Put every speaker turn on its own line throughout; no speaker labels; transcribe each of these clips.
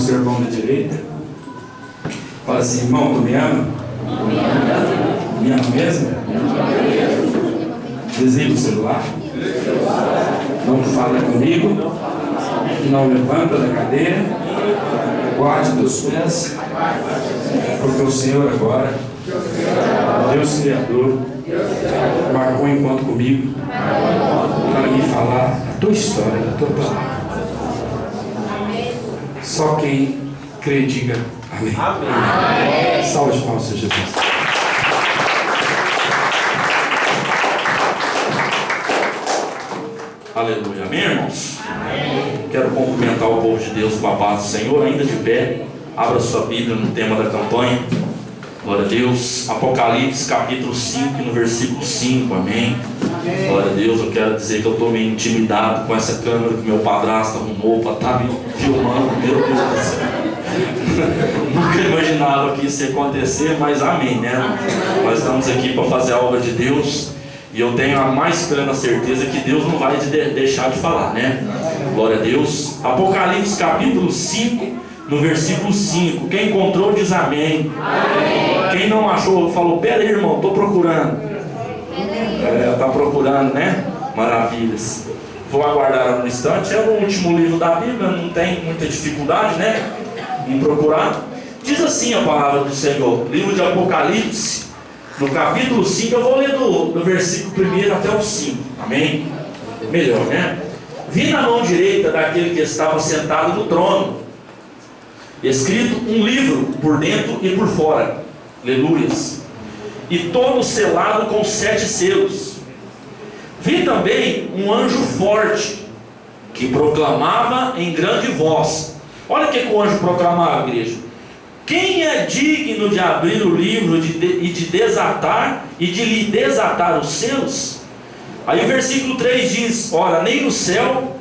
seu irmão da direita. Fala assim: irmão, tu me ama? Me ama mesmo? Desliga o celular. Não fala comigo. Não levanta da cadeira. Guarde teus pés. Porque o Senhor agora, Deus Criador, marcou um encontro comigo para me falar a tua história, a tua palavra. Só quem crê, diga amém. Amém. Salve de palmas, Senhor Jesus.
Aleluia. Amém, irmãos? Amém. Quero cumprimentar o povo de Deus com a paz do Senhor, ainda de pé. Abra sua Bíblia no tema da campanha. Glória a Deus. Apocalipse capítulo 5, no versículo 5. Amém. Amém. Glória a Deus. Eu quero dizer que eu estou meio intimidado com essa câmera que meu padrasto arrumou para estar me filmando. Meu Deus do céu. Nunca imaginava que isso ia acontecer, mas amém, né? Nós estamos aqui para fazer a obra de Deus. E eu tenho a mais plena certeza que Deus não vai deixar de falar, né? Glória a Deus. Apocalipse capítulo 5, no versículo 5. Quem encontrou diz amém. Amém. Quem não achou, falou: pera aí, irmão, estou procurando. Está procurando, né? Maravilhas. Vou aguardar um instante. É o último livro da Bíblia, não tem muita dificuldade, né? Em procurar. Diz assim a palavra do Senhor, livro de Apocalipse, no capítulo 5, eu vou ler do versículo 1 até o 5, amém? Melhor, né? Vi na mão direita daquele que estava sentado no trono, escrito um livro por dentro e por fora, aleluias, e todo selado com 7 selos. Vi também um anjo forte, que proclamava em grande voz. Olha o que o anjo proclamava, igreja. Quem é digno de abrir o livro e de desatar e de lhe desatar os selos? Aí o versículo 3 diz: ora, nem no céu,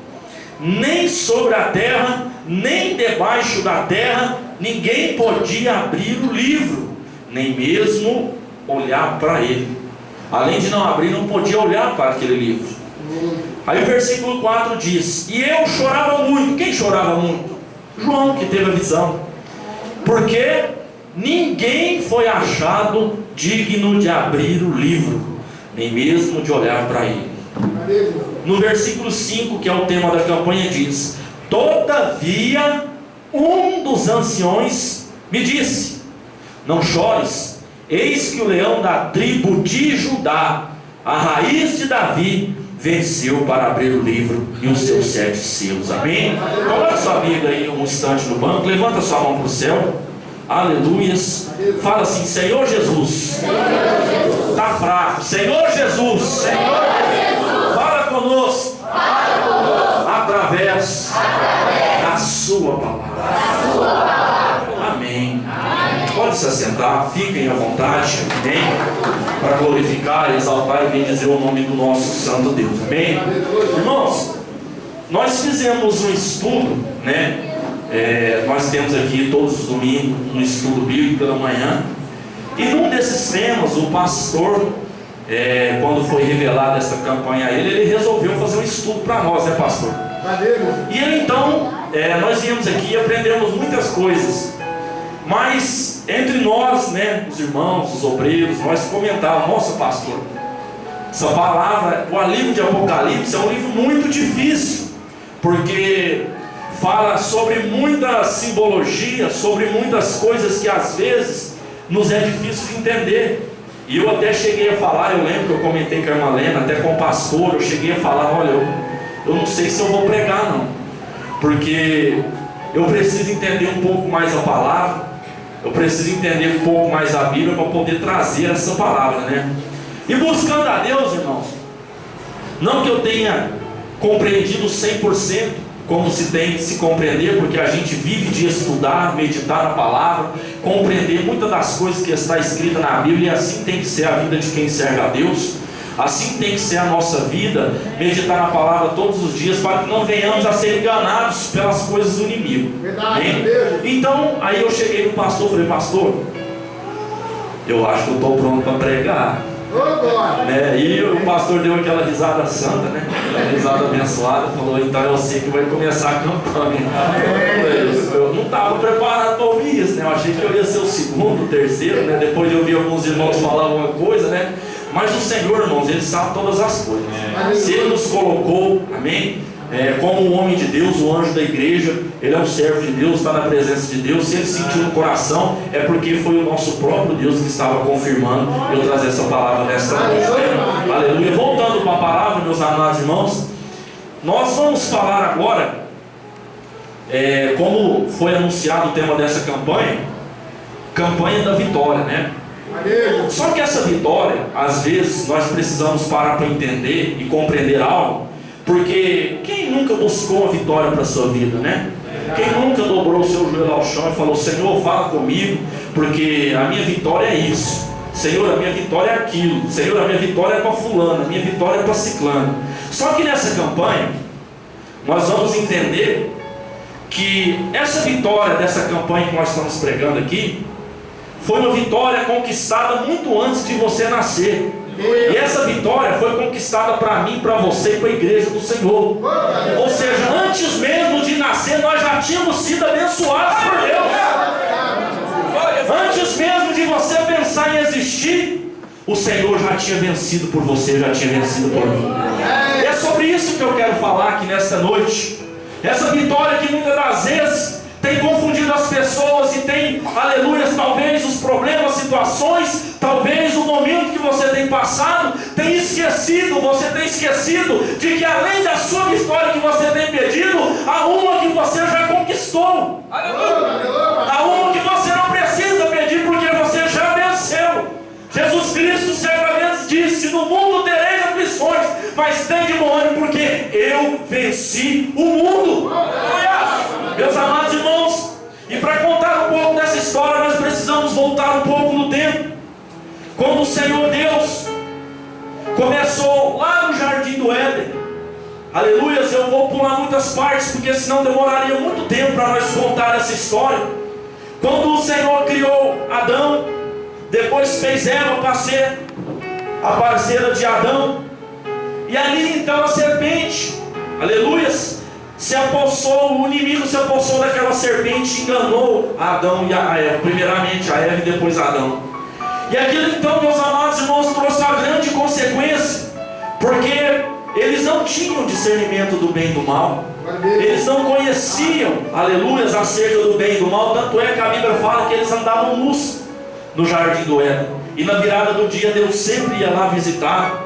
nem sobre a terra, nem debaixo da terra, ninguém podia abrir o livro, nem mesmo olhar para ele. Além de não abrir, não podia olhar para aquele livro. Aí o versículo 4 diz: e eu chorava muito. Quem chorava muito? João, que teve a visão. Porque ninguém foi achado digno de abrir o livro, nem mesmo de olhar para ele. No versículo 5, que é o tema da campanha, diz: todavia um dos anciões me disse: não chores, eis que o leão da tribo de Judá, a raiz de Davi, venceu para abrir o livro e os seus 7 selos. Amém? Coloque sua Bíblia aí um instante no banco. Levanta sua mão para o céu. Aleluias. Fala assim: Senhor Jesus. Está fraco. Senhor Jesus. Fala conosco. Através da sua palavra. Amém. Pode se assentar, fiquem à vontade, amém? Para glorificar, exaltar e bendizer o nome do nosso Santo Deus, amém? Irmãos, nós fizemos um estudo, né? Nós temos aqui todos os domingos um estudo bíblico pela manhã. E num desses temas, o pastor, quando foi revelada essa campanha a ele resolveu fazer um estudo para nós, né, pastor? E aí, então, nós viemos aqui e aprendemos muitas coisas. Mas entre nós, né, os irmãos, os obreiros, nós comentávamos: nossa, pastor, essa palavra, o livro de Apocalipse é um livro muito difícil, porque fala sobre muita simbologia, sobre muitas coisas que às vezes nos é difícil de entender. E eu até cheguei a falar, eu lembro que eu comentei com a irmã Lena, até com o pastor, eu cheguei a falar: olha, eu não sei se eu vou pregar não, porque eu preciso entender um pouco mais a palavra, eu preciso entender um pouco mais a Bíblia para poder trazer essa palavra, né? E buscando a Deus, irmãos, não que eu tenha compreendido 100% como se tem que se compreender, porque a gente vive de estudar, meditar na palavra, compreender muitas das coisas que está escrita na Bíblia, e assim tem que ser a vida de quem serve a Deus. Assim tem que ser a nossa vida, meditar na palavra todos os dias, para que não venhamos a ser enganados pelas coisas do inimigo. Verdade. Então, aí eu cheguei no pastor e falei: pastor, eu acho que eu estou pronto para pregar. Né? E o pastor deu aquela risada santa, né? Aquela risada abençoada, falou, então eu sei que vai começar a campanha. Eu não estava preparado para ouvir isso, né? Eu achei que eu ia ser o segundo, o terceiro, né? Depois de ouvir alguns irmãos falar alguma coisa, né? Mas o Senhor, irmãos, Ele sabe todas as coisas. Se Ele nos colocou, amém? Como um homem de Deus, o anjo da igreja, ele é um servo de Deus, está na presença de Deus. Se ele sentiu no coração, é porque foi o nosso próprio Deus que estava confirmando eu trazer essa palavra nesta noite. Aleluia. Voltando para a palavra, meus amados irmãos, nós vamos falar agora, como foi anunciado o tema dessa campanha da vitória, né? Só que essa vitória, às vezes, nós precisamos parar para entender e compreender algo. Porque quem nunca buscou uma vitória para a sua vida, né? Quem nunca dobrou o seu joelho ao chão e falou, Senhor, fala comigo, porque a minha vitória é isso. Senhor, a minha vitória é aquilo. Senhor, a minha vitória é para fulano, a minha vitória é para ciclano. Só que nessa campanha, nós vamos entender que essa vitória dessa campanha que nós estamos pregando aqui, foi uma vitória conquistada muito antes de você nascer. E essa vitória foi conquistada para mim, para você e para a igreja do Senhor. Ou seja, antes mesmo de nascer, nós já tínhamos sido abençoados por Deus. Antes mesmo de você pensar em existir, o Senhor já tinha vencido por você, já tinha vencido por mim. E é sobre isso que eu quero falar aqui nesta noite. Essa vitória que muitas das vezes tem confundido as pessoas e tem, aleluia, talvez os problemas, situações, talvez o momento que você tem passado, tem esquecido, você tem esquecido de que além da sua vitória que você tem pedido, há uma que você já conquistou. Há uma que você não precisa pedir porque você já venceu. Jesus Cristo certa vez disse, no mundo tereis aflições, mas tem de bom ânimo porque eu venci o mundo. Meus amados irmãos, e para contar um pouco dessa história, nós precisamos voltar um pouco no tempo. Quando o Senhor Deus começou lá no Jardim do Éden. Aleluias, eu vou pular muitas partes, porque senão demoraria muito tempo para nós contar essa história. Quando o Senhor criou Adão, depois fez Eva para ser a parceira de Adão. E ali então a serpente, aleluias, se apossou, o inimigo se apossou daquela serpente e enganou Adão e a Eva, primeiramente a Eva e depois Adão. E aquilo então, meus amados irmãos, trouxe uma grande consequência, porque eles não tinham discernimento do bem e do mal, eles não conheciam, aleluias, acerca do bem e do mal, tanto é que a Bíblia fala que eles andavam nus no Jardim do Éden, e na virada do dia Deus sempre ia lá visitar.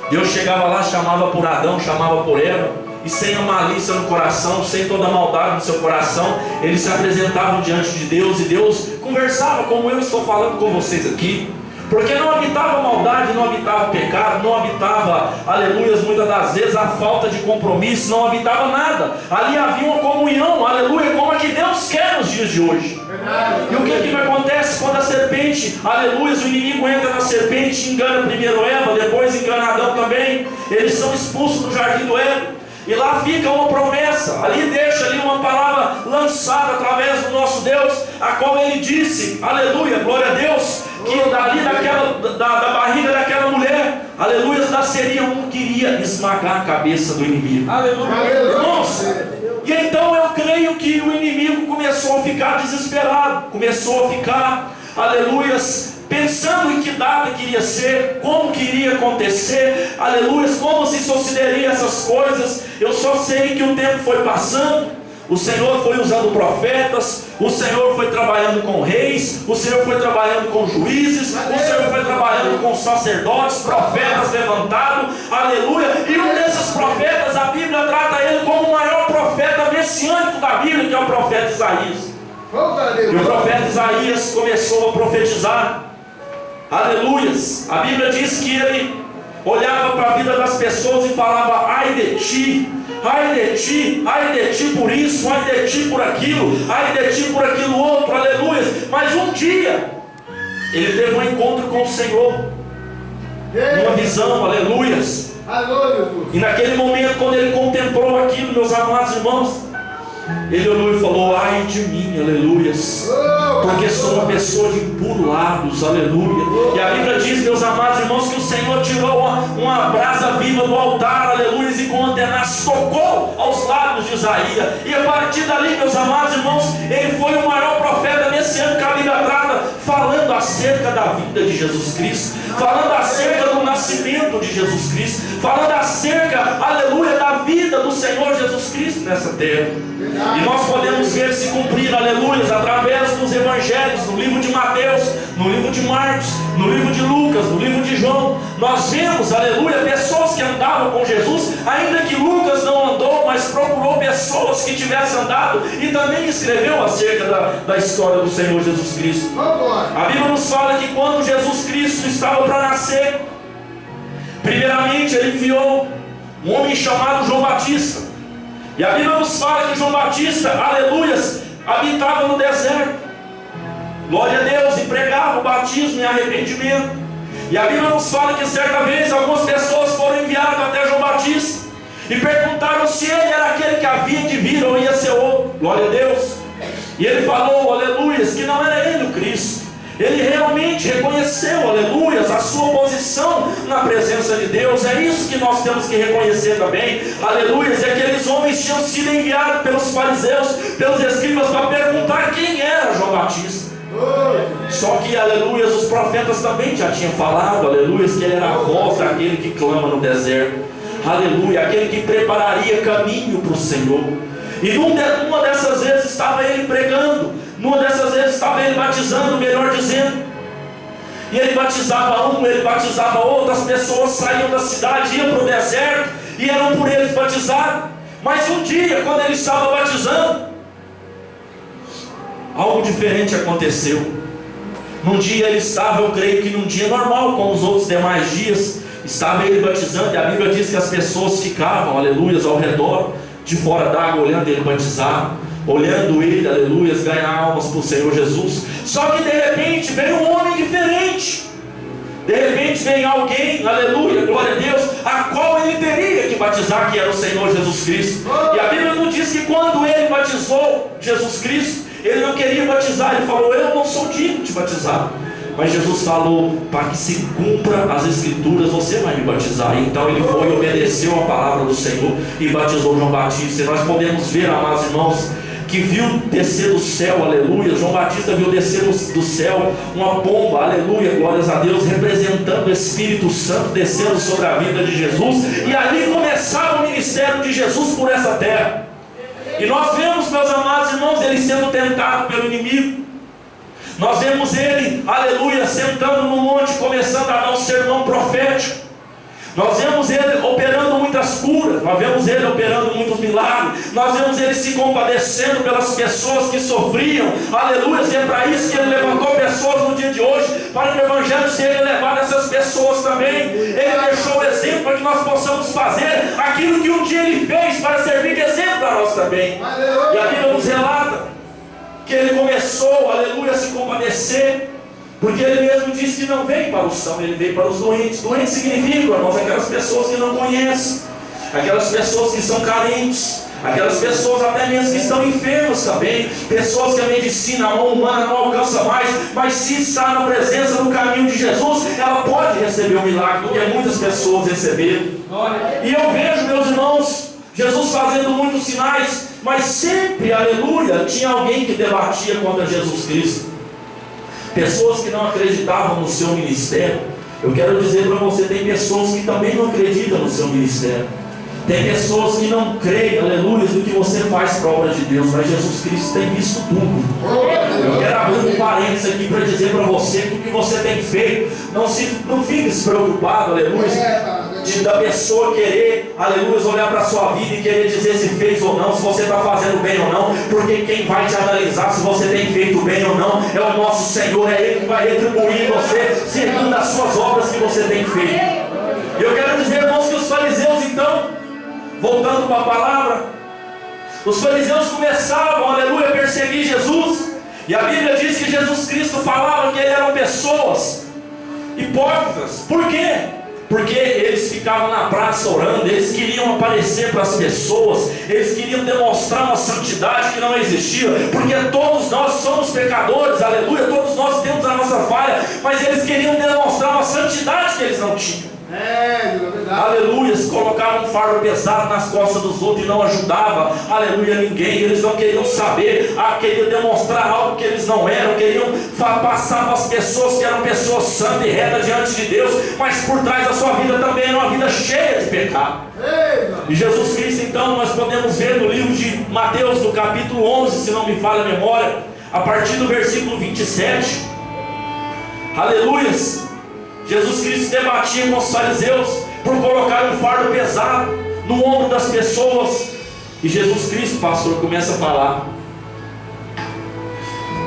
Deus chegava lá, chamava por Adão, chamava por Eva, e sem a malícia no coração, sem toda a maldade no seu coração, eles se apresentavam diante de Deus, e Deus conversava como eu estou falando com vocês aqui, porque não habitava maldade, não habitava pecado, não habitava, aleluias, muitas das vezes a falta de compromisso, não habitava nada. Ali havia uma comunhão, aleluia, como a que Deus quer nos dias de hoje. E o que acontece quando a serpente, aleluia, o inimigo entra na serpente, engana primeiro Eva, depois engana Adão também. Eles são expulsos do Jardim do Éden, e lá fica uma promessa, ali deixa ali uma palavra lançada através do nosso Deus, a qual ele disse, aleluia, glória a Deus, que dali da barriga daquela mulher, aleluia, nasceria um que iria esmagar a cabeça do inimigo. Aleluia. Nossa. E então eu creio que o inimigo começou a ficar desesperado, começou a ficar, aleluias, pensando em que data queria ser, como que iria acontecer, aleluia, como se sucederiam essas coisas. Eu só sei que o tempo foi passando, o Senhor foi usando profetas, o Senhor foi trabalhando com reis, o Senhor foi trabalhando com juízes, o Senhor foi trabalhando com sacerdotes, profetas levantados, aleluia. E um desses profetas, a Bíblia trata ele como o maior profeta messiânico da Bíblia, que é o profeta Isaías. E o profeta Isaías começou a profetizar, aleluias. A Bíblia diz que ele olhava para a vida das pessoas e falava, ai de ti, ai de ti por isso, ai de ti por aquilo, ai de ti por aquilo outro, aleluia. Mas um dia ele teve um encontro com o Senhor, uma visão, aleluias. E naquele momento, quando ele contemplou aquilo, meus amados irmãos, Ele olhou e falou: ai de mim, aleluias, porque sou uma pessoa de impuros lábios, aleluia. E a Bíblia diz, meus amados irmãos, que o Senhor tirou uma brasa viva do altar, aleluias, e com antenas tocou aos lábios de Isaías. E a partir dali, meus amados irmãos, ele foi o maior profeta nesse ano que a Bíblia trata, falando acerca da vida de Jesus Cristo, falando acerca do nascimento de Jesus Cristo, falando acerca, aleluia, da vida do Senhor Jesus Cristo nessa terra. E nós podemos ver se cumprir, aleluia, através dos evangelhos, no livro de Mateus, no livro de Marcos, no livro de Lucas, no livro de João. Nós vemos, aleluia, pessoas que andavam com Jesus, ainda que Lucas não andou, mas procurou pessoas que tivessem andado e também escreveu acerca da história do Senhor Jesus Cristo. A Bíblia nos fala que quando Jesus Cristo estava para nascer, primeiramente ele enviou um homem chamado João Batista. E a Bíblia nos fala que João Batista, aleluias, habitava no deserto, glória a Deus, e pregava o batismo em arrependimento. E a Bíblia nos fala que certa vez algumas pessoas foram enviadas até João Batista e perguntaram se ele era aquele que havia de vir ou ia ser outro, glória a Deus. E ele falou, aleluias, que não era ele o Cristo. Ele realmente reconheceu, aleluias, a sua posição na presença de Deus. É isso que nós temos que reconhecer também, aleluias. E aqueles homens tinham sido enviados pelos fariseus, pelos escribas, para perguntar quem era João Batista. Só que, aleluias, os profetas também já tinham falado, aleluias, que ele era a voz daquele que clama no deserto, aleluia, aquele que prepararia caminho para o Senhor. E numa dessas vezes estava ele pregando, numa dessas vezes estava ele batizando, melhor dizendo. E ele batizava um, ele batizava outro. As pessoas saíam da cidade, iam para o deserto e eram por eles batizados. Mas um dia, quando ele estava batizando, algo diferente aconteceu. Num dia ele estava, eu creio que num dia normal, como os outros demais dias, estava ele batizando. E a Bíblia diz que as pessoas ficavam, aleluias, ao redor, de fora d'água, olhando ele batizar, olhando ele, aleluias, ganhar almas para o Senhor Jesus. Só que de repente veio um homem diferente. De repente vem alguém, aleluia, glória a Deus, a qual ele teria que batizar, que era o Senhor Jesus Cristo. E a Bíblia nos diz que quando ele batizou Jesus Cristo, ele não queria batizar, ele falou: eu não sou digno de batizar. Mas Jesus falou: para que se cumpra as escrituras, você vai me batizar. Então ele foi e obedeceu a palavra do Senhor e batizou João Batista. E nós podemos ver, amados irmãos, que viu descer do céu, aleluia. João Batista viu descer do céu uma pomba, aleluia, glórias a Deus, representando o Espírito Santo descendo sobre a vida de Jesus. E ali começava o ministério de Jesus por essa terra. E nós vemos, meus amados irmãos, ele sendo tentado pelo inimigo. Nós vemos ele, aleluia, sentando no monte, começando a dar um sermão profético. Nós vemos ele operando muitas curas, nós vemos ele operando muitos milagres, nós vemos ele se compadecendo pelas pessoas que sofriam, aleluia. E é para isso que ele levantou pessoas no dia de hoje, para que o Evangelho seja levado a essas pessoas também. Ele deixou o exemplo para que nós possamos fazer aquilo que um dia ele fez, para servir de exemplo para nós também. E a Bíblia nos relata que ele começou, aleluia, a se compadecer, porque ele mesmo disse que não veio para os sãos, ele veio para os doentes. Doentes significa, irmãos, aquelas pessoas que não conhecem, aquelas pessoas que são carentes, aquelas pessoas até mesmo que estão enfermas também, pessoas que a medicina, a mão humana não alcança mais, mas se está na presença do caminho de Jesus, ela pode receber um milagre, porque muitas pessoas receberam. E eu vejo, meus irmãos, Jesus fazendo muitos sinais, mas sempre, aleluia, tinha alguém que debatia contra Jesus Cristo. Pessoas que não acreditavam no seu ministério. Eu quero dizer para você, tem pessoas que também não acreditam no seu ministério. Tem pessoas que não creem, aleluia, do que você faz para a obra de Deus. Mas Jesus Cristo tem visto tudo. Eu quero abrir um parênteses aqui para dizer para você que o que você tem feito, não fique despreocupado, aleluia, da pessoa querer, aleluia, olhar para a sua vida e querer dizer se fez ou não, se você está fazendo bem ou não, porque quem vai te analisar se você tem feito bem ou não é o nosso Senhor. É Ele que vai retribuir você segundo as suas obras que você tem feito. Eu quero dizer, irmãos, que os fariseus, então, voltando para a palavra, os fariseus começavam, aleluia, a perseguir Jesus. E a Bíblia diz que Jesus Cristo falava que eles eram pessoas hipócritas. Por quê? Porque eles ficavam na praça orando, eles queriam aparecer para as pessoas, eles queriam demonstrar uma santidade que não existia, porque todos nós somos pecadores, aleluia, todos nós temos a nossa falha, mas eles queriam demonstrar uma santidade que eles não tinham. Aleluia, se colocavam um fardo pesado nas costas dos outros e não ajudava, aleluia, ninguém. Eles não queriam saber, queriam demonstrar algo que eles não eram, queriam passar para as pessoas que eram pessoas santas e retas diante de Deus, mas por trás da sua vida também era uma vida cheia de pecado. E Jesus Cristo, então, nós podemos ver no livro de Mateus, no capítulo 11, se não me falha a memória, a partir do versículo 27, aleluias, Jesus Cristo debatia com os fariseus por colocar um fardo pesado no ombro das pessoas. E Jesus Cristo, pastor, começa a falar: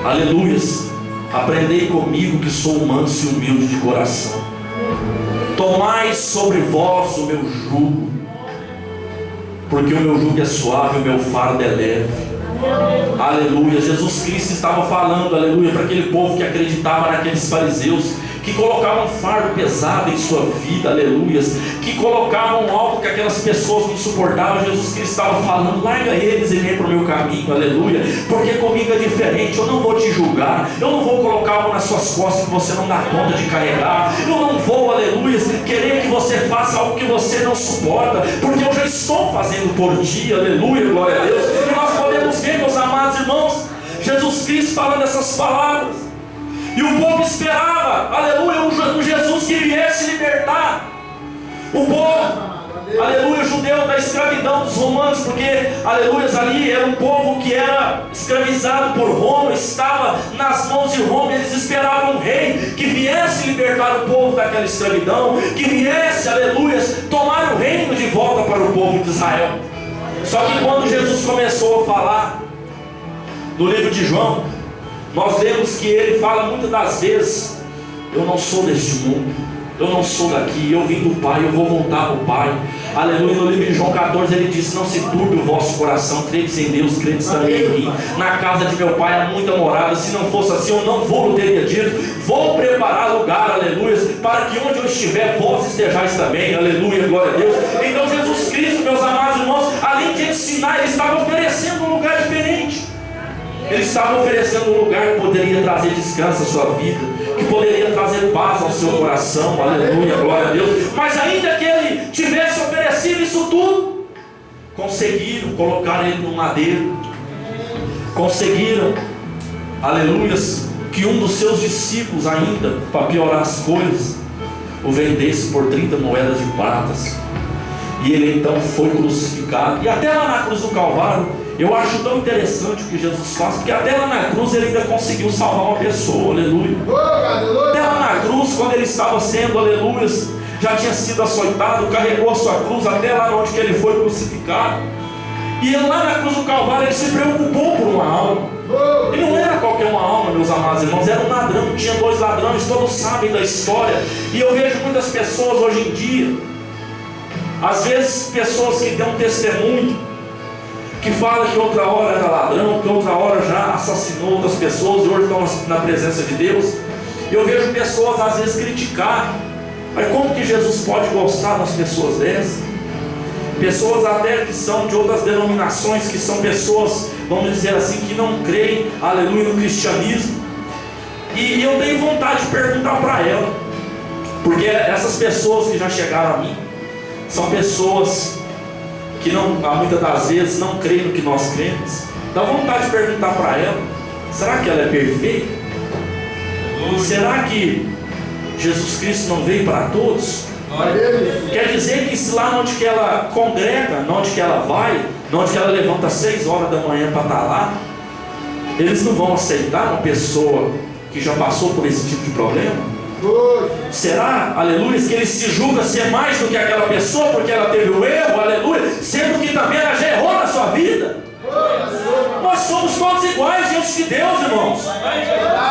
aleluias, aprendei comigo que sou manso e humilde de coração. Tomai sobre vós o meu jugo, porque o meu jugo é suave e o meu fardo é leve. Aleluia. Jesus Cristo estava falando, aleluia, para aquele povo que acreditava naqueles fariseus, que colocavam um fardo pesado em sua vida, aleluias, que colocavam algo que aquelas pessoas não suportavam. Jesus Cristo estava falando: larga eles e vem para o meu caminho, aleluia, porque comigo é diferente. Eu não vou te julgar, eu não vou colocar algo nas suas costas que você não dá conta de carregar, eu não vou, aleluia, querer que você faça algo que você não suporta, porque eu já estou fazendo por ti, aleluia, glória a Deus. E nós podemos ver, meus amados irmãos, Jesus Cristo falando essas palavras. E o povo esperava, aleluia, um Jesus que viesse libertar o povo, aleluia, judeu da escravidão dos romanos, porque, aleluia, ali era um povo que era escravizado por Roma, estava nas mãos de Roma. Eles esperavam um rei que viesse libertar o povo daquela escravidão, que viesse, aleluia, tomar o reino de volta para o povo de Israel. Só que quando Jesus começou a falar no livro de João, nós lemos que ele fala muitas das vezes: eu não sou deste mundo, eu não sou daqui, eu vim do Pai, eu vou voltar para o Pai. Aleluia. No livro de João 14 ele diz: não se turbe o vosso coração, credes em Deus, credes também em mim. Na casa de meu Pai há muita morada, se não fosse assim eu não vou teria dito. Vou preparar lugar, aleluia, para que onde eu estiver vós estejais também, aleluia, glória a Deus. Então Jesus Cristo, meus amados irmãos, além de ensinar, ele estava oferecendo um lugar diferente. Ele estava oferecendo um lugar que poderia trazer descanso à sua vida, que poderia trazer paz ao seu coração, aleluia, glória a Deus. Mas ainda que ele tivesse oferecido isso tudo, conseguiram colocar ele no madeiro, conseguiram, aleluia, que um dos seus discípulos ainda, para piorar as coisas, o vendesse por 30 moedas de pratas. E ele então foi crucificado. E até lá na cruz do Calvário, eu acho tão interessante o que Jesus faz, porque até lá na cruz ele ainda conseguiu salvar uma pessoa, aleluia. Até lá na cruz, quando ele estava sendo, aleluia, já tinha sido açoitado, carregou a sua cruz até lá onde que ele foi crucificado. E lá na cruz do Calvário ele se preocupou por uma alma. E não era qualquer uma alma, meus amados irmãos, era um ladrão. Tinha 2 ladrões, todos sabem da história. E eu vejo muitas pessoas hoje em dia, às vezes pessoas que dão um testemunho, que fala que outra hora era ladrão, que outra hora já assassinou outras pessoas e hoje estão na presença de Deus. Eu vejo pessoas às vezes criticar: mas como que Jesus pode gostar das pessoas dessas? Pessoas até que são de outras denominações, que são pessoas, vamos dizer assim, que não creem, aleluia, no cristianismo. E eu tenho vontade de perguntar para ela, porque essas pessoas que já chegaram a mim são pessoas que não, muitas das vezes não creem no que nós cremos. Dá vontade de perguntar para ela: será que ela é perfeita? Será que Jesus Cristo não veio para todos? Quer dizer que se lá onde que ela congrega, onde que ela vai, onde que ela levanta às 6 horas da manhã para estar lá, eles não vão aceitar uma pessoa que já passou por esse tipo de problema? Será, aleluia, que ele se julga ser mais do que aquela pessoa porque ela teve o erro, aleluia, sendo que também ela já errou na sua vida? Nós somos todos iguais diante de Deus, irmãos.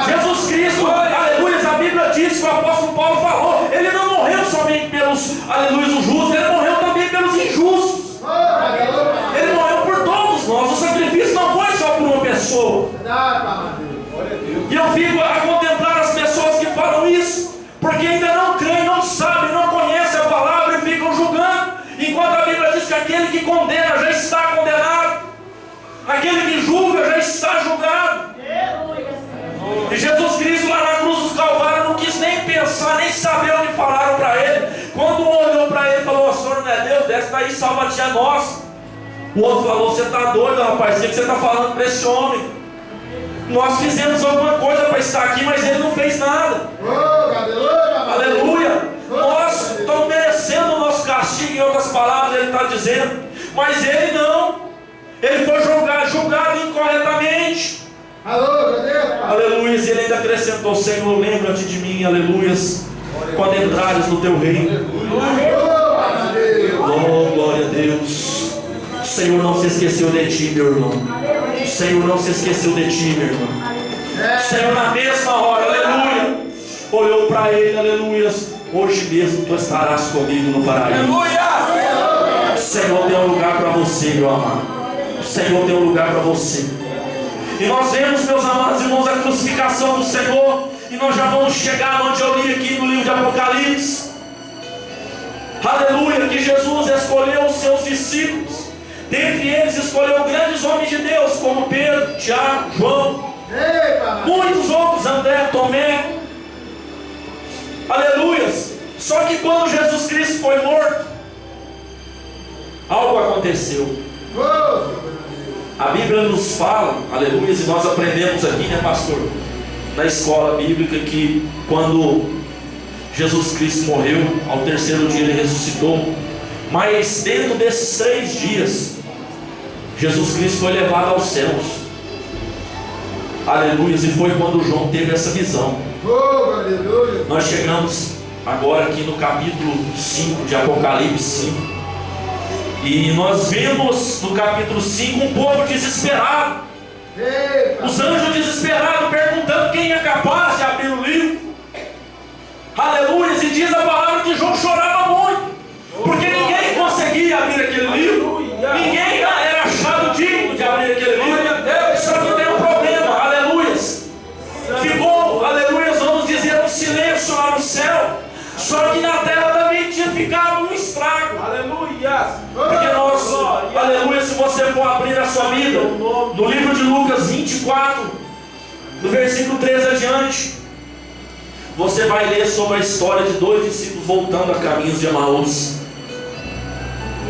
Jesus Cristo, aleluia, a Bíblia diz que o apóstolo Paulo falou: ele não morreu somente pelos, aleluia, os justos, ele morreu também pelos injustos. Ele morreu por todos nós. O sacrifício não foi só por uma pessoa. E eu fico a contemplar as pessoas que falam isso, porque ainda não creem, não sabem, não conhecem a salvatia nossa. O outro falou: você está doido, rapaz, o que você está falando para esse homem? Nós fizemos alguma coisa para estar aqui, mas ele não fez nada. Aleluia. Nós estamos merecendo o nosso castigo, em outras palavras ele está dizendo. Mas ele não. Ele foi julgado incorretamente. Aleluia. E ele ainda acrescentou: Senhor, lembra-te de mim, aleluia, quando entrares no teu reino. Oh, glória a Deus. O Senhor não se esqueceu de ti, meu irmão. O Senhor não se esqueceu de ti, meu irmão. O Senhor na mesma hora, aleluia, olhou para ele, aleluia: hoje mesmo tu estarás comigo no paraíso. O Senhor tem um lugar para você, meu amado. O Senhor tem um lugar para você. E nós vemos, meus amados irmãos, a crucificação do Senhor. E nós já vamos chegar onde eu li aqui no livro de Apocalipse. Aleluia, que Jesus escolheu os seus discípulos. Dentre eles escolheu grandes homens de Deus, como Pedro, Tiago, João, muitos outros, André, Tomé. Aleluia. Só que quando Jesus Cristo foi morto, algo aconteceu. A Bíblia nos fala, aleluia, e nós aprendemos aqui, né, pastor, na escola bíblica, que quando Jesus Cristo morreu, ao terceiro dia ele ressuscitou. Mas dentro desses 3 dias, Jesus Cristo foi levado aos céus. Aleluia. E foi quando João teve essa visão. Nós chegamos agora aqui no capítulo 5 de Apocalipse 5. E nós vemos no capítulo 5 um povo desesperado. Os anjos desesperados, perguntando quem é capaz de abrir o livro. Aleluia. E diz a palavra que João chorava muito, porque ninguém conseguia abrir aquele livro. Ninguém era achado digno de abrir aquele livro. Só que tem um problema. Aleluia. Ficou, aleluia, vamos dizer, um silêncio lá no céu. Só que na terra também tinha ficado um estrago. Aleluia. Porque nós, aleluia, se você for abrir a sua Bíblia, no livro de Lucas 24, do versículo 13 adiante, você vai ler sobre a história de 2 discípulos voltando a caminhos de Emaús.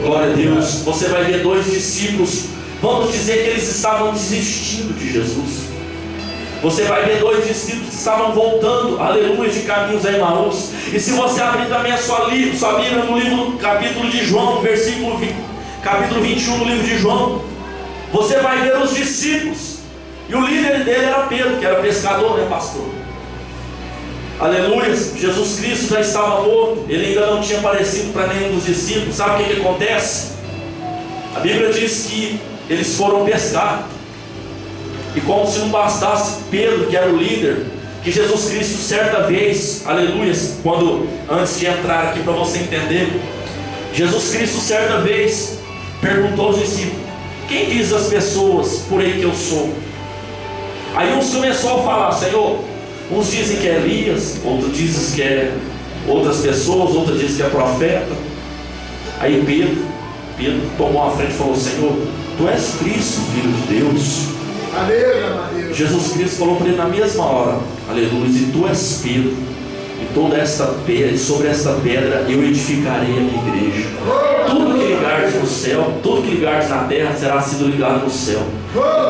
Glória a Deus. Você vai ver 2 discípulos, vamos dizer que eles estavam desistindo de Jesus. Você vai ver 2 discípulos que estavam voltando, aleluia, de caminhos a Emaús. E se você abrir também a sua Bíblia no livro, capítulo de João, capítulo 21 no livro de João, você vai ver os discípulos. E o líder dele era Pedro, que era pescador, né, pastor? Aleluia. Jesus Cristo já estava morto. Ele ainda não tinha aparecido para nenhum dos discípulos. Sabe o que acontece? A Bíblia diz que eles foram pescar. E como se não bastasse Pedro, que era o líder, que Jesus Cristo certa vez, aleluia, antes de entrar aqui para você entender, Jesus Cristo certa vez perguntou aos discípulos: quem diz as pessoas por aí que eu sou? Aí uns começou a falar: Senhor, uns dizem que é Elias, outros dizem que é outras pessoas, outros dizem que é profeta. Aí Pedro tomou a frente e falou: Senhor, tu és Cristo, Filho de Deus. Jesus Cristo falou para ele na mesma hora: aleluia, e tu és Pedro, e toda esta pedra, sobre esta pedra eu edificarei a minha igreja. Tudo que ligares no céu, tudo que ligares na terra será sido ligado no céu.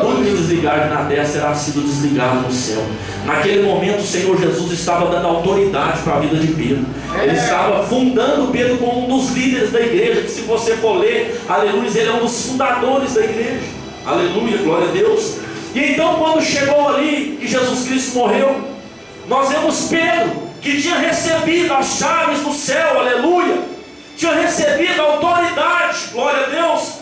Tudo que desligares na terra será sido desligado no céu. Naquele momento o Senhor Jesus estava dando autoridade para a vida de Pedro. Ele estava fundando Pedro como um dos líderes da igreja, que se você for ler, aleluia, ele é um dos fundadores da igreja. Aleluia, glória a Deus. E então quando chegou ali, que Jesus Cristo morreu, nós vemos Pedro, que tinha recebido as chaves do céu, aleluia, tinha recebido a autoridade, glória a Deus,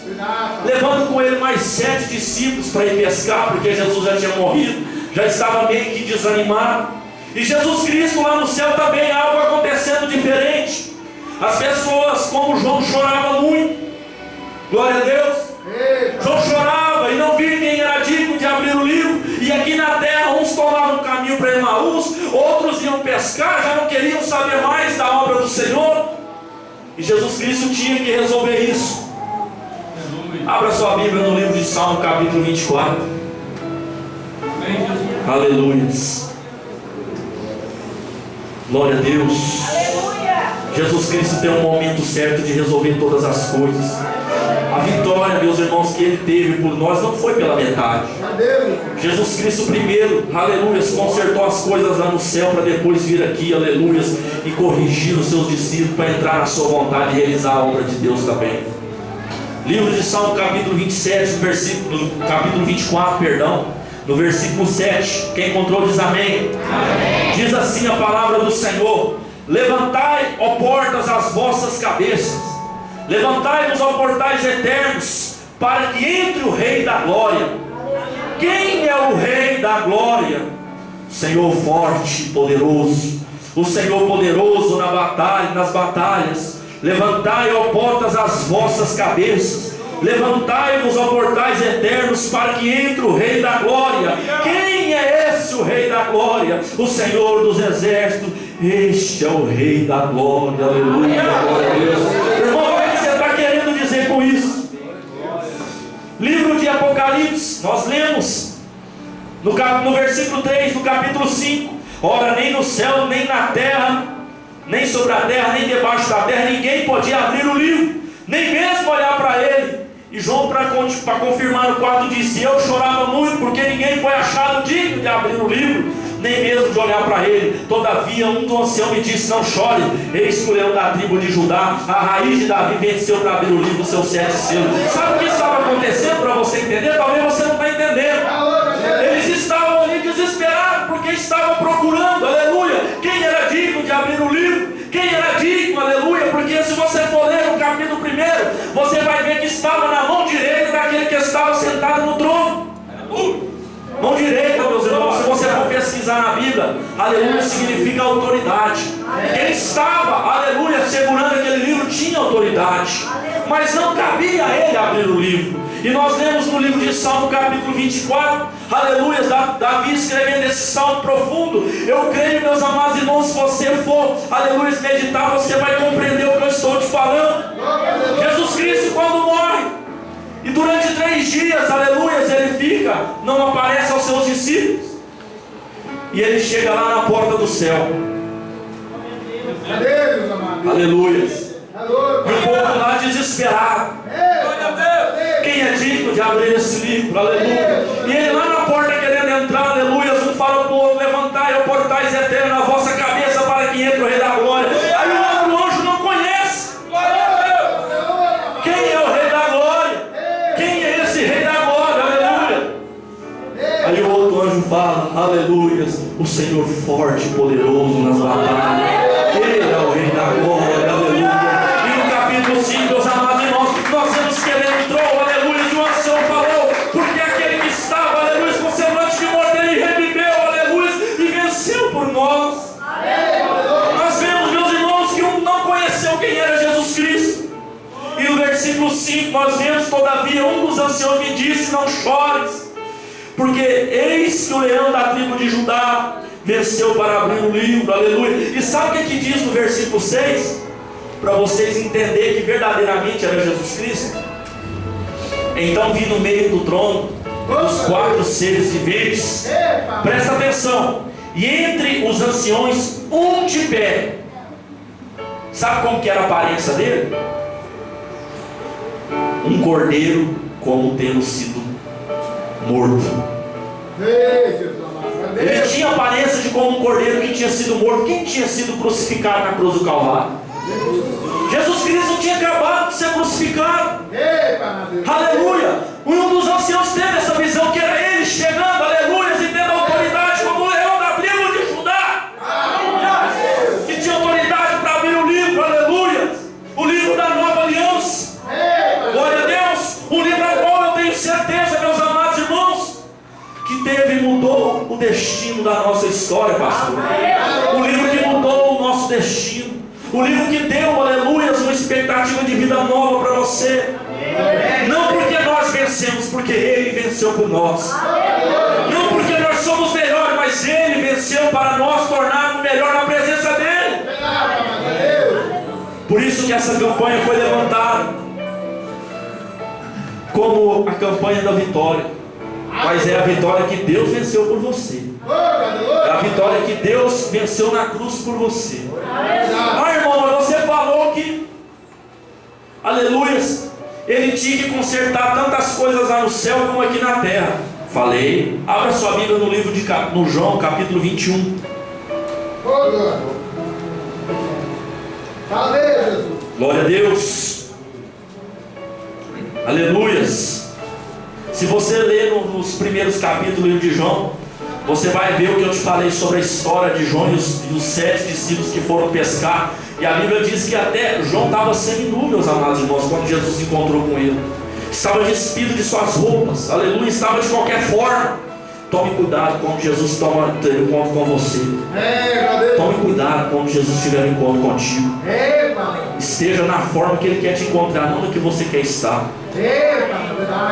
levando com ele mais 7 discípulos para ir pescar, porque Jesus já tinha morrido, já estava meio que desanimado. E Jesus Cristo lá no céu também, algo acontecendo diferente. As pessoas, como João, chorava muito, glória a Deus. João chorava e não via quem era digno de abrir o livro. E aqui na terra uns tomavam o caminho para Emaús, outros iam pescar, já não queriam saber mais da obra do Senhor. E Jesus Cristo tinha que resolver isso. Abra sua Bíblia no livro de Salmo, capítulo 24. Aleluia. Glória a Deus. Jesus Cristo tem um momento certo de resolver todas as coisas. A vitória, meus irmãos, que Ele teve por nós não foi pela metade. Jesus Cristo primeiro, aleluia, consertou as coisas lá no céu para depois vir aqui, aleluia, e corrigir os seus discípulos para entrar na sua vontade e realizar a obra de Deus também. Livro de Salmo, capítulo 27, capítulo 24, perdão, no versículo 7. Quem encontrou diz amém. Amém. Diz assim a palavra do Senhor: levantai, ó portas, as vossas cabeças, levantai-vos, ó portais eternos, para que entre o Rei da Glória. Quem é o Rei da Glória? O Senhor forte e poderoso, o Senhor poderoso na batalha, nas batalhas. Levantai, ó portas, as vossas cabeças, levantai-vos, ó portais eternos, para que entre o Rei da Glória. Quem é esse o Rei da Glória? O Senhor dos exércitos. Este é o Rei da Glória. Aleluia, glória a Deus. Irmão, o que você está querendo dizer com isso? Livro de Apocalipse, nós lemos no versículo 3 do capítulo 5: ora, nem no céu, nem na terra, nem sobre a terra, nem debaixo da terra, ninguém podia abrir o livro, nem mesmo olhar para ele. E João, para confirmar o 4, disse: eu chorava muito, porque ninguém foi achado digno de abrir o livro, nem mesmo de olhar para ele. Todavia um do ancião me disse: não chore, eis que o leão da tribo de Judá, a raiz de Davi, venceu para abrir o livro, os seus 7 selos. Sabe o que estava acontecendo, para você entender? Talvez você não está entendendo. Eles estavam ali desesperados, porque estavam procurando, aleluia, quem era digno de abrir o livro, quem era digno, aleluia. Porque se você for ler o capítulo 1, você vai ver que estava na mão direita daquele que estava sentado no trono. Mão direita, meus irmãos, se você for pesquisar na Bíblia, aleluia, significa autoridade. Quem estava, aleluia, segurando aquele livro tinha autoridade, mas não cabia a ele abrir o livro. E nós lemos no livro de Salmo, capítulo 24, aleluia, Davi escrevendo esse salmo profundo. Eu creio, meus amados irmãos, se você for, aleluia, meditar, você vai compreender o que eu estou te falando. Jesus Cristo, quando morre, e durante 3 dias, aleluia, ele fica, não aparece aos seus discípulos, e ele chega lá na porta do céu. Aleluia. E o povo lá desesperado. Quem é digno de abrir esse livro? Aleluia. E ele lá na porta querendo entrar, aleluia. Um fala para o outro: levantai, ó portais eternos, na vossa cabeça, para que entre o Rei da Glória. Aí o outro anjo não conhece. Quem é o Rei da Glória? Quem é esse Rei da Glória? Aleluia. Aí o outro anjo fala: aleluia, o Senhor forte e poderoso nas batalhas. Ele é o Rei da Glória. Aleluia. E no capítulo 5, meus amados irmãos, nós vemos que ele entrou, aleluia, e o ancião falou: porque aquele que estava, aleluia, com semblante de morte, ele reviveu, aleluia, e venceu por nós. Nós vemos, meus irmãos, que um não conheceu quem era Jesus Cristo. E no versículo 5 nós vemos: todavia um dos anciãos me disse: não chores, porque eis que o leão da tribo de Judá venceu para abrir o livro. Aleluia. E sabe o que diz no versículo 6? Para vocês entenderem que verdadeiramente era Jesus Cristo. Então vi no meio do trono os 4 seres viventes. Presta atenção. E entre os anciões, um de pé. Sabe como que era a aparência dele? Um cordeiro, como tendo sido morto. Ele tinha a aparência de como um cordeiro que tinha sido morto. Quem tinha sido crucificado na cruz do Calvário? Jesus Cristo tinha acabado de ser crucificado. Aleluia. Um dos anciãos teve essa visão, que era ele chegando, aleluia, e tendo autoridade como o leão da tribo de Judá, que tinha autoridade para abrir o livro, aleluia, o livro da nova aliança. Glória a Deus. Um livro ao qual eu tenho certeza, meus amados irmãos, que teve e mudou o destino da nossa história, pastor. O livro que mudou o nosso destino. O livro que deu, aleluia, uma expectativa de vida nova para você. Não porque nós vencemos, porque Ele venceu por nós. Não porque nós somos melhores, mas Ele venceu para nós tornarmos melhor na presença dEle. Por isso que essa campanha foi levantada como a campanha da vitória. Mas é a vitória que Deus venceu por você. É a vitória que Deus venceu na cruz por você. Ah, irmão, mas você fala aleluias, ele tinha que consertar tantas coisas lá no céu como aqui na terra. Falei, abra sua Bíblia no livro no João, capítulo 21. Glória a Deus, aleluias. Se você ler nos primeiros capítulos do livro de João, você vai ver o que eu te falei sobre a história de João e os 7 discípulos que foram pescar. E a Bíblia diz que até João estava seminu, meus amados irmãos, quando Jesus se encontrou com ele. Estava despido de suas roupas, aleluia, estava de qualquer forma. Tome cuidado quando Jesus ter um encontro com você. Tome cuidado quando Jesus tiver um encontro contigo. Esteja na forma que Ele quer te encontrar, não na que você quer estar.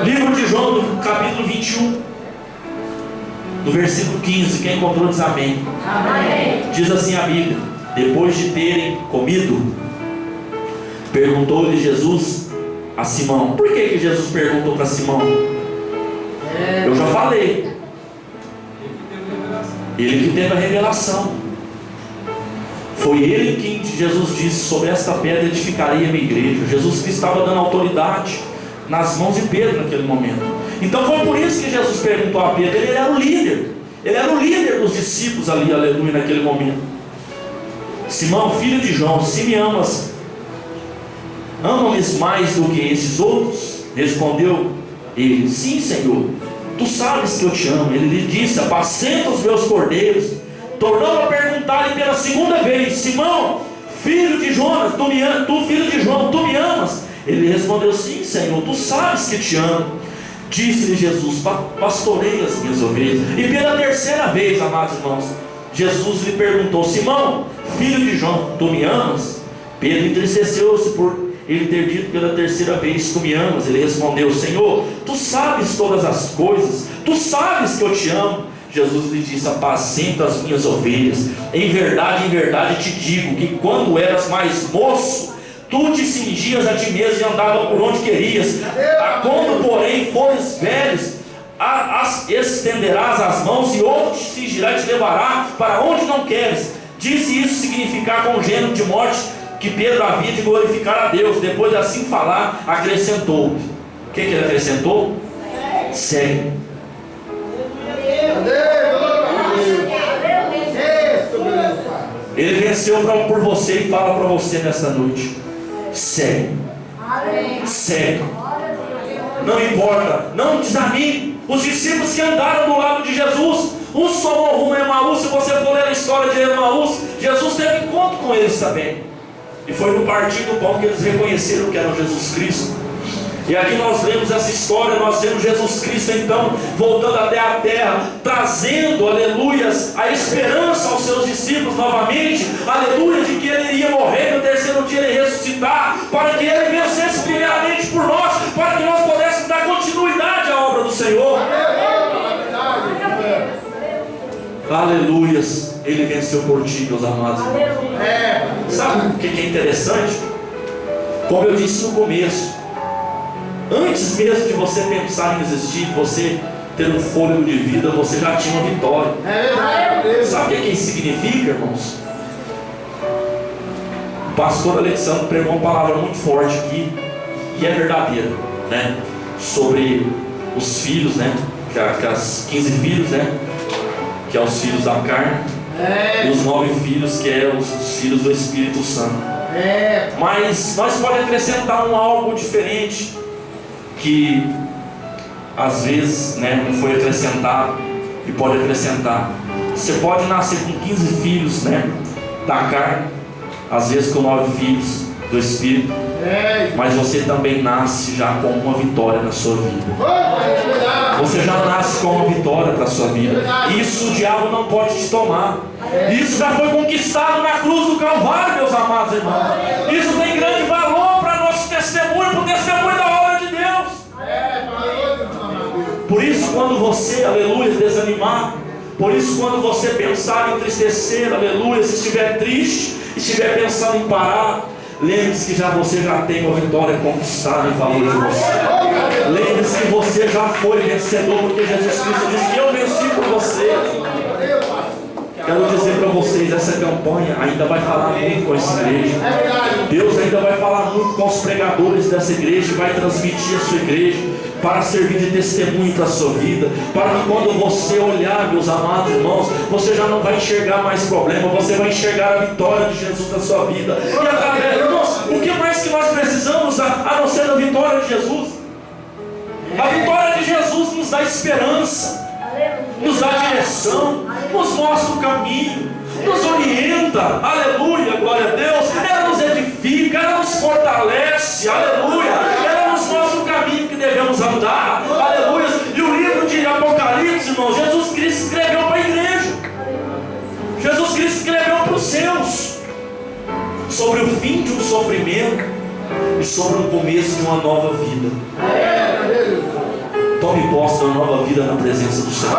Livro de João, no capítulo 21, no versículo 15. Quem encontrou diz amém. Amém. Diz assim a Bíblia: depois de terem comido, perguntou-lhe Jesus a Simão. Por que Jesus perguntou para Simão? Eu já falei. Ele que teve a revelação. Foi ele que Jesus disse: sobre esta pedra edificarei a minha igreja. Jesus Cristo estava dando autoridade nas mãos de Pedro naquele momento. Então foi por isso que Jesus perguntou a Pedro. Ele era o líder. Ele era o líder dos discípulos ali, aleluia, naquele momento. Simão, filho de João, se me amas, ama-me mais do que esses outros? Respondeu ele: sim, Senhor, tu sabes que eu te amo. Ele lhe disse: apacenta os meus cordeiros. Tornou a perguntar-lhe pela segunda vez: Simão, filho de Jonas, filho de João, tu me amas? Ele respondeu: sim, Senhor, tu sabes que te amo. Disse-lhe Jesus: pastorei as minhas ovelhas. E pela terceira vez, amados irmãos, Jesus lhe perguntou: Simão, filho de João, tu me amas? Pedro entristeceu-se por ele ter dito pela terceira vez: tu me amas? Ele respondeu: Senhor, tu sabes todas as coisas, tu sabes que eu te amo. Jesus lhe disse: apacenta as minhas ovelhas. Em verdade te digo que quando eras mais moço, tu te cingias a ti mesmo e andava por onde querias. Quando porém fores velhos, estenderás as mãos, e outro te cingirá e te levará para onde não queres. Disse isso significar com gênero de morte que Pedro havia de glorificar a Deus. Depois de assim falar, acrescentou. O que ele acrescentou? Segue. Ele venceu por você e fala para você nesta noite: segue. Segue. Não importa, não desanime. Os discípulos que andaram do lado de Jesus, uns tomou rumo a Emaús. Se você for ler a história de Emaús, Jesus teve encontro com eles também. E foi no partir do pão que eles reconheceram que era Jesus Cristo. E aqui nós lemos essa história, nós vemos Jesus Cristo então voltando até a terra, trazendo, aleluias, a esperança aos seus discípulos novamente, aleluia, de que ele iria morrer, no terceiro dia ele ia ressuscitar, para que ele vencesse primeiramente por nós, para que nós pudéssemos dar continuidade à obra do Senhor. Aleluias, ele venceu por ti, meus amados. Sabe o que é interessante? Como eu disse no começo, antes mesmo de você pensar em existir, você ter um fôlego de vida, você já tinha uma vitória. Sabe o que isso significa, irmãos? O pastor Alexandre pregou uma palavra muito forte aqui, e é verdadeira, né? Sobre os filhos, né? Que as 15 filhos, né? Que é os filhos da carne, e os 9 filhos, que é os filhos do Espírito Santo. Mas nós podemos acrescentar algo diferente, que às vezes, né, não foi acrescentado e pode acrescentar. Você pode nascer com 15 filhos, né, da carne, às vezes com 9 filhos do Espírito, mas você também nasce já com uma vitória na sua vida. Você já nasce com uma vitória para a sua vida. Isso o diabo não pode te tomar. Isso já foi conquistado na cruz do Calvário, meus amados irmãos. Isso tem grande valor para nosso testemunho, para o testemunho da obra de Deus. Por isso, quando você, aleluia, desanimar, por isso, quando você pensar em entristecer, aleluia, se estiver triste, estiver pensando em parar, lembre-se que você já tem uma vitória conquistada em favor de você. Lembre-se que você já foi vencedor, porque Jesus Cristo disse que eu venci por você. Quero dizer para vocês, essa campanha ainda vai falar muito com essa igreja. Deus ainda vai falar muito com os pregadores dessa igreja e vai transmitir a sua igreja para servir de testemunho para a sua vida, para que quando você olhar, meus amados irmãos, você já não vai enxergar mais problema, você vai enxergar a vitória de Jesus na sua vida. E através, irmãos, o que mais que nós precisamos a não ser a vitória de Jesus? A vitória de Jesus nos dá esperança, nos dá direção, nos mostra o caminho, nos orienta, aleluia, glória a Deus. Ela nos edifica, ela nos fortalece, aleluia. Ela nos mostra o caminho que devemos andar, aleluia. E o livro de Apocalipse, irmão, Jesus Cristo escreveu para a igreja, Jesus Cristo escreveu para os seus, sobre o fim de um sofrimento e sobre o começo de uma nova vida. Tome posse de uma nova vida na presença do Senhor.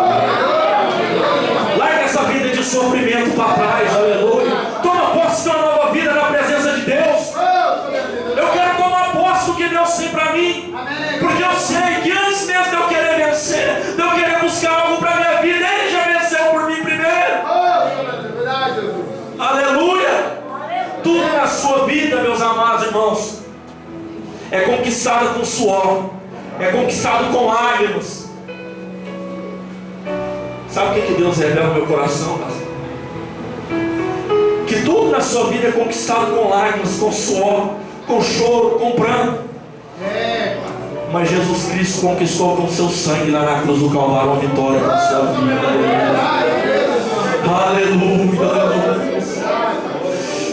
Larga essa vida de sofrimento para trás, aleluia. Toma posse de uma nova vida na presença de Deus. Eu quero tomar posse do que Deus tem para mim, porque eu sei que antes mesmo de eu querer vencer, de eu querer buscar algo para a minha vida, Ele já venceu por mim primeiro. Aleluia. Tudo na sua vida, meus amados irmãos, é conquistado com suor, é conquistado com lágrimas. Sabe o que Deus revela no meu coração, pastor? Que tudo na sua vida é conquistado com lágrimas, com suor, com choro, com pranto. Mas Jesus Cristo conquistou com seu sangue lá na cruz do Calvário uma vitória na sua vida. Aleluia, aleluia.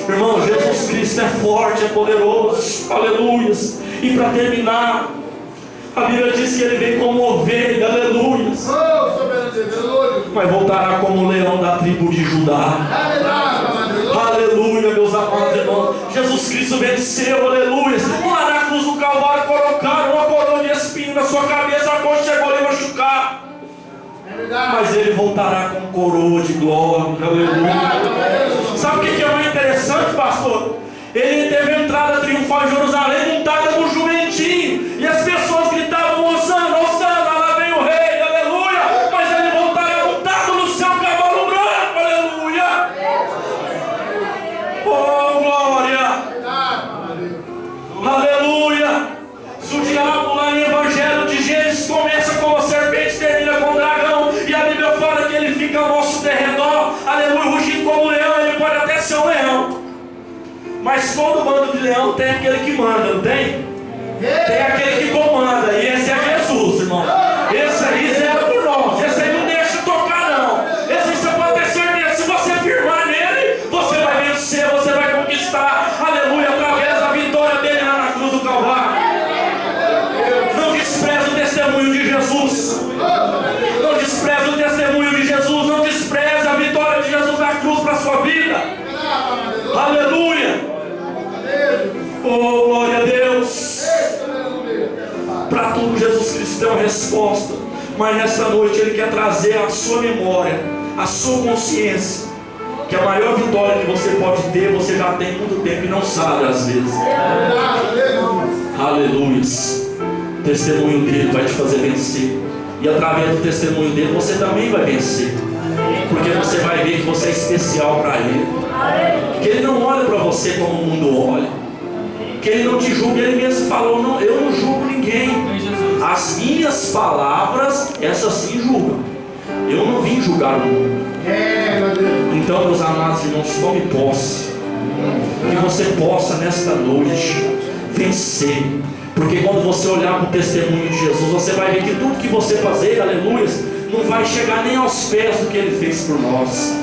Irmão, Jesus Cristo é forte, é poderoso, aleluia. E para terminar, a Bíblia diz que Ele vem como ovelha, aleluia, mas voltará como leão da tribo de Judá. Aleluia, meus amados irmãos. Jesus Cristo venceu, aleluia. Lá na cruz do Calvário colocaram uma coroa de espinho na sua cabeça, a qual chegou a lhe machucar. Mas Ele voltará com coroa de glória, aleluia. Sabe o que é mais interessante, pastor? Ele teve a entrada triunfal em Jerusalém montada no jumentinho, e as pessoas gritavam: Hosana, Hosana, lá vem o rei, aleluia. Mas Ele voltará montado no seu cavalo branco, aleluia. Oh, glória, aleluia. Se o diabo lá em Evangelho de Gênesis começa como a serpente, termina com o dragão, e a Bíblia fala que ele fica ao nosso derredor, aleluia, rugindo como leão, ele pode até ser um leão. Mas todo bando de leão tem aquele que manda, não tem? Tem aquele que comanda, e esse é Jesus, irmão. Esse aí zera por nós, esse aí não deixa tocar não. Esse aí você pode ter certeza, se você firmar nele, você vai vencer, você vai conquistar, aleluia, através da vitória dele lá na cruz do Calvário. Não despreze o testemunho de Jesus, não despreze o testemunho de Jesus, não despreze a vitória de Jesus na cruz para a sua vida, aleluia. Oh, glória a Deus. Para tudo Jesus Cristo tem uma resposta, mas nesta noite Ele quer trazer à sua memória, à sua consciência, que a maior vitória que você pode ter, você já tem muito tempo e não sabe às vezes. Aleluia. O testemunho dele vai te fazer vencer, e através do testemunho dele você também vai vencer, porque você vai ver que você é especial para Ele, que Ele não olha para você como o mundo olha, que Ele não te julga. Ele mesmo falou: não, eu não julgo ninguém, as minhas palavras, essas sim julgam, eu não vim julgar o mundo. Então, meus amados irmãos, tome posse, que você possa nesta noite vencer, porque quando você olhar para o testemunho de Jesus, você vai ver que tudo que você fazer, aleluia, não vai chegar nem aos pés do que Ele fez por nós.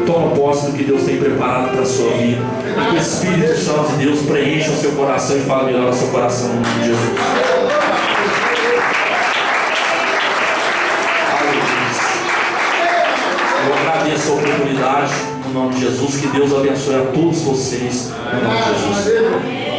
Toma posse do que Deus tem preparado para a sua vida, e que o Espírito Santo de Deus preencha o seu coração e fale melhor ao seu coração, no nome de Jesus. Eu agradeço a oportunidade, no nome de Jesus. Que Deus abençoe a todos vocês, no nome de Jesus.